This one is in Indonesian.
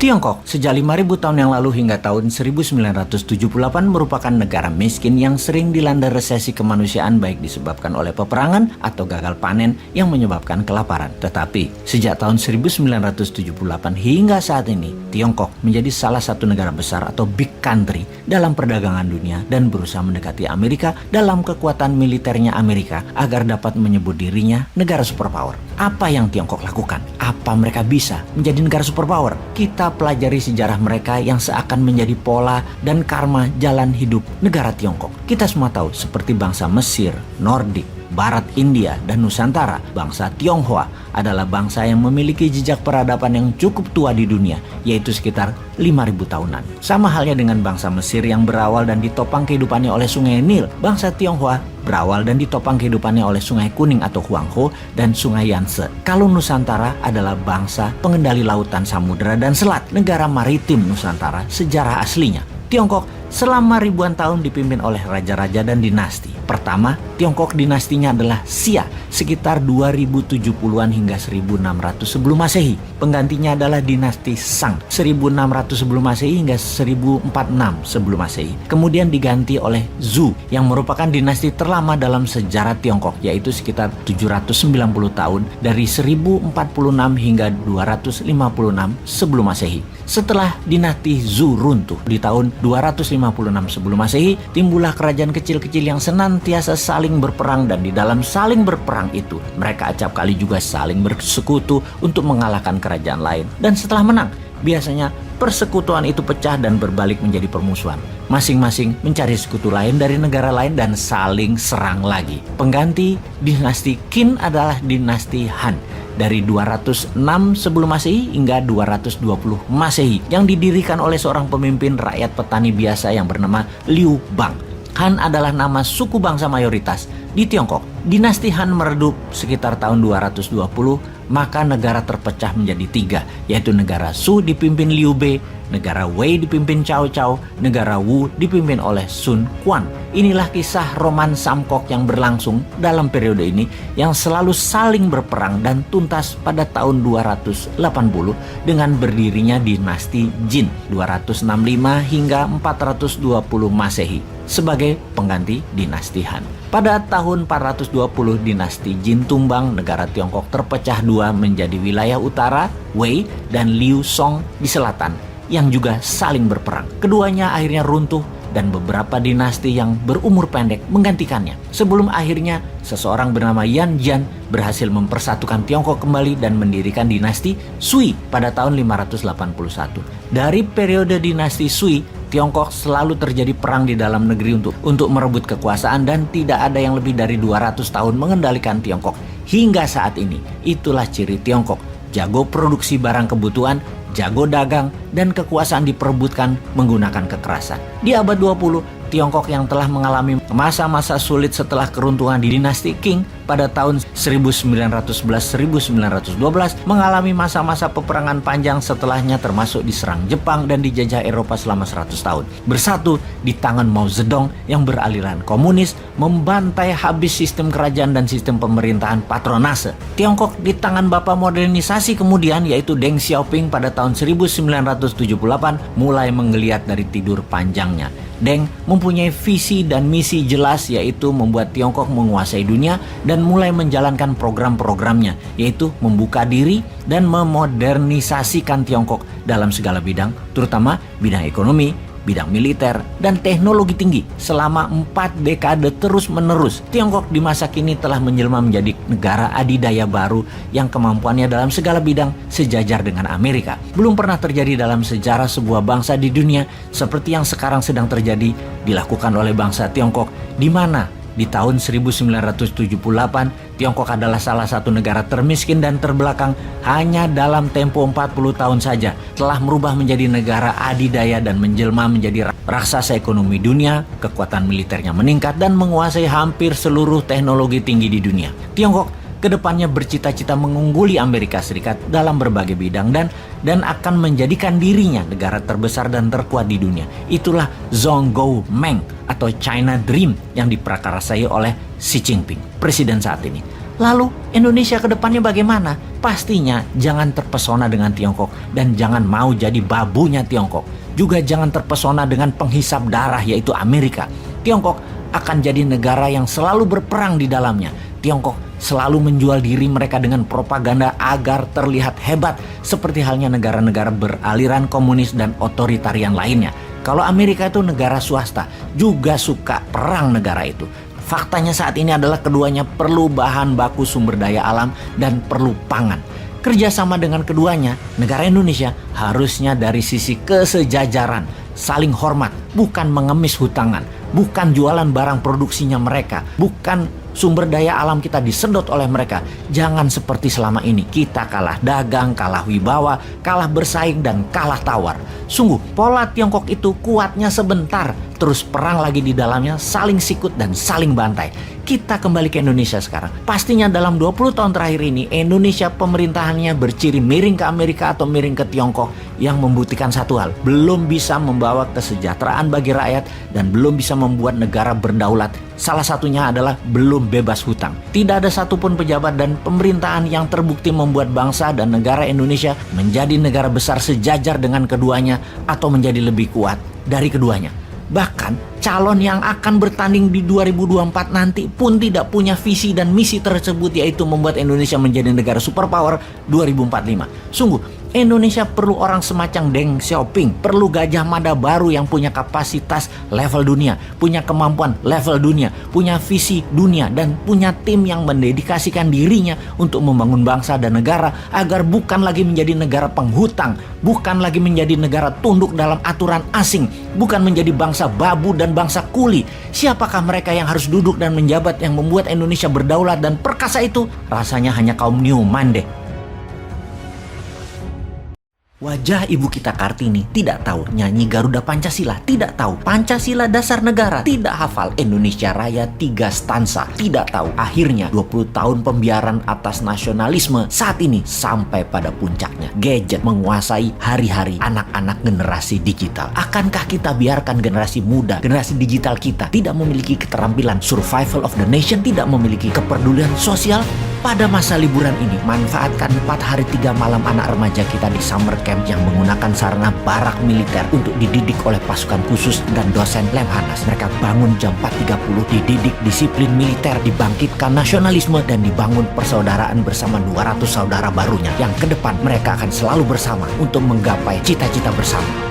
Tiongkok sejak 5.000 tahun yang lalu hingga tahun 1978 merupakan negara miskin yang sering dilanda resesi kemanusiaan baik disebabkan oleh peperangan atau gagal panen yang menyebabkan kelaparan. Tetapi sejak tahun 1978 hingga saat ini, Tiongkok menjadi salah satu negara besar atau big country dalam perdagangan dunia dan berusaha mendekati Amerika dalam kekuatan militernya Amerika agar dapat menyebut dirinya negara superpower. Apa yang Tiongkok lakukan? Apa mereka bisa menjadi negara superpower? Kita pelajari sejarah mereka yang seakan menjadi pola dan karma jalan hidup negara Tiongkok. Kita semua tahu seperti bangsa Mesir, Nordik, Barat India, dan Nusantara, bangsa Tionghoa adalah bangsa yang memiliki jejak peradaban yang cukup tua di dunia, yaitu sekitar 5.000 tahunan. Sama halnya dengan bangsa Mesir yang berawal dan ditopang kehidupannya oleh sungai Nil, bangsa Tionghoa berawal dan ditopang kehidupannya oleh sungai Kuning atau Huanghe dan sungai Yangtze. Kalau Nusantara adalah bangsa pengendali lautan, samudera, dan selat, negara maritim Nusantara sejarah aslinya. Tiongkok selama ribuan tahun dipimpin oleh raja-raja dan dinasti. Pertama, Tiongkok dinastinya adalah Xia sekitar 2070-an hingga 1600 sebelum Masehi. Penggantinya adalah dinasti Shang 1600 sebelum Masehi hingga 1046 sebelum Masehi. Kemudian diganti oleh Zhou yang merupakan dinasti terlama dalam sejarah Tiongkok, yaitu sekitar 790 tahun dari 1046 hingga 256 sebelum Masehi. Setelah dinasti Zhou runtuh di tahun 256 sebelum Masehi, timbullah kerajaan kecil-kecil yang senantiasa saling berperang, dan di dalam saling berperang itu mereka acap kali juga saling bersekutu untuk mengalahkan kerajaan lain. Dan setelah menang, biasanya persekutuan itu pecah dan berbalik menjadi permusuhan. Masing-masing mencari sekutu lain dari negara lain dan saling serang lagi. Pengganti dinasti Qin adalah dinasti Han dari 206 sebelum Masehi hingga 220 Masehi yang didirikan oleh seorang pemimpin rakyat petani biasa yang bernama Liu Bang. Han adalah nama suku bangsa mayoritas di Tiongkok. Dinasti Han meredup sekitar tahun 220, maka negara terpecah menjadi tiga, yaitu negara Su dipimpin Liu Bei, negara Wei dipimpin Cao Cao, negara Wu dipimpin oleh Sun Quan. Inilah kisah roman Samkok yang berlangsung dalam periode ini yang selalu saling berperang dan tuntas pada tahun 280 dengan berdirinya dinasti Jin 265 hingga 420 Masehi sebagai pengganti dinasti Han. Pada tahun 420 dinasti Jin tumbang, negara Tiongkok terpecah dua menjadi wilayah utara Wei dan Liu Song di selatan yang juga saling berperang. Keduanya akhirnya runtuh dan beberapa dinasti yang berumur pendek menggantikannya. Sebelum akhirnya seseorang bernama Yan Jian berhasil mempersatukan Tiongkok kembali dan mendirikan dinasti Sui pada tahun 581. Dari periode dinasti Sui, Tiongkok selalu terjadi perang di dalam negeri untuk merebut kekuasaan, dan tidak ada yang lebih dari 200 tahun mengendalikan Tiongkok hingga saat ini. Itulah ciri Tiongkok, jago produksi barang kebutuhan, jago dagang, dan kekuasaan diperebutkan menggunakan kekerasan. Di abad 20, Tiongkok yang telah mengalami masa-masa sulit setelah keruntuhan di dinasti Qing pada tahun 1911-1912 mengalami masa-masa peperangan panjang setelahnya, termasuk diserang Jepang dan dijajah Eropa selama 100 tahun. Bersatu di tangan Mao Zedong yang beraliran komunis, membantai habis sistem kerajaan dan sistem pemerintahan patronase. Tiongkok di tangan bapak modernisasi kemudian, yaitu Deng Xiaoping pada tahun 1978 mulai menggeliat dari tidur panjangnya. Deng mempunyai visi dan misi jelas, yaitu membuat Tiongkok menguasai dunia dan mulai menjalankan program-programnya, yaitu membuka diri dan memodernisasikan Tiongkok dalam segala bidang, terutama bidang ekonomi, bidang militer, dan teknologi tinggi. Selama 4 dekade terus-menerus, Tiongkok di masa kini telah menjelma menjadi negara adidaya baru yang kemampuannya dalam segala bidang sejajar dengan Amerika. Belum pernah terjadi dalam sejarah sebuah bangsa di dunia seperti yang sekarang sedang terjadi dilakukan oleh bangsa Tiongkok, di mana di tahun 1978, Tiongkok adalah salah satu negara termiskin dan terbelakang. Hanya dalam tempo 40 tahun saja telah merubah menjadi negara adidaya dan menjelma menjadi raksasa ekonomi dunia. Kekuatan militernya meningkat dan menguasai hampir seluruh teknologi tinggi di dunia. Tiongkok kedepannya bercita-cita mengungguli Amerika Serikat dalam berbagai bidang dan akan menjadikan dirinya negara terbesar dan terkuat di dunia. Itulah Zhongguomeng atau China Dream yang diprakarasai oleh Xi Jinping, presiden saat ini. Lalu Indonesia kedepannya bagaimana? Pastinya jangan terpesona dengan Tiongkok dan jangan mau jadi babunya Tiongkok. Juga jangan terpesona dengan penghisap darah yaitu Amerika. Tiongkok akan jadi negara yang selalu berperang di dalamnya. Tiongkok selalu menjual diri mereka dengan propaganda agar terlihat hebat, seperti halnya negara-negara beraliran komunis dan otoritarian lainnya. Kalau Amerika itu negara swasta, juga suka perang negara itu. Faktanya saat ini adalah keduanya perlu bahan baku sumber daya alam dan perlu pangan. Kerjasama dengan keduanya, negara Indonesia harusnya dari sisi kesejajaran, saling hormat, bukan mengemis hutangan, bukan jualan barang produksinya mereka, bukan sumber daya alam kita disedot oleh mereka. Jangan seperti selama ini, kita kalah dagang, kalah wibawa, kalah bersaing, dan kalah tawar. Sungguh, pola Tiongkok itu kuatnya sebentar, terus perang lagi di dalamnya, saling sikut dan saling bantai. Kita kembali ke Indonesia sekarang. Pastinya dalam 20 tahun terakhir ini, Indonesia pemerintahannya berciri miring ke Amerika atau miring ke Tiongkok, yang membuktikan satu hal, belum bisa membawa kesejahteraan bagi rakyat dan belum bisa membuat negara berdaulat. Salah satunya adalah belum bebas hutang. Tidak ada satupun pejabat dan pemerintahan yang terbukti membuat bangsa dan negara Indonesia menjadi negara besar sejajar dengan keduanya atau menjadi lebih kuat dari keduanya. Bahkan calon yang akan bertanding di 2024 nanti pun tidak punya visi dan misi tersebut, yaitu membuat Indonesia menjadi negara superpower 2045. Sungguh, Indonesia perlu orang semacam Deng Xiaoping, perlu Gajah Mada baru yang punya kapasitas level dunia, punya kemampuan level dunia, punya visi dunia, dan punya tim yang mendedikasikan dirinya untuk membangun bangsa dan negara agar bukan lagi menjadi negara penghutang, bukan lagi menjadi negara tunduk dalam aturan asing, bukan menjadi bangsa babu dan bangsa kuli. Siapakah mereka yang harus duduk dan menjabat yang membuat Indonesia berdaulat dan perkasa itu? Rasanya hanya kaum Newman deh. Wajah ibu kita Kartini tidak tahu nyanyi Garuda Pancasila, tidak tahu Pancasila dasar negara, tidak hafal Indonesia Raya 3 stansa, tidak tahu akhirnya 20 tahun pembiaran atas nasionalisme saat ini sampai pada puncaknya. Gadget menguasai hari-hari anak-anak generasi digital. Akankah kita biarkan generasi muda, generasi digital kita tidak memiliki keterampilan survival of the nation, tidak memiliki kepedulian sosial? Pada masa liburan ini, manfaatkan 4 hari 3 malam anak remaja kita di summer camp yang menggunakan sarana barak militer untuk dididik oleh pasukan khusus dan dosen Lemhanas. Mereka bangun jam 4.30, dididik disiplin militer, dibangkitkan nasionalisme, dan dibangun persaudaraan bersama 200 saudara barunya yang ke depan mereka akan selalu bersama untuk menggapai cita-cita bersama.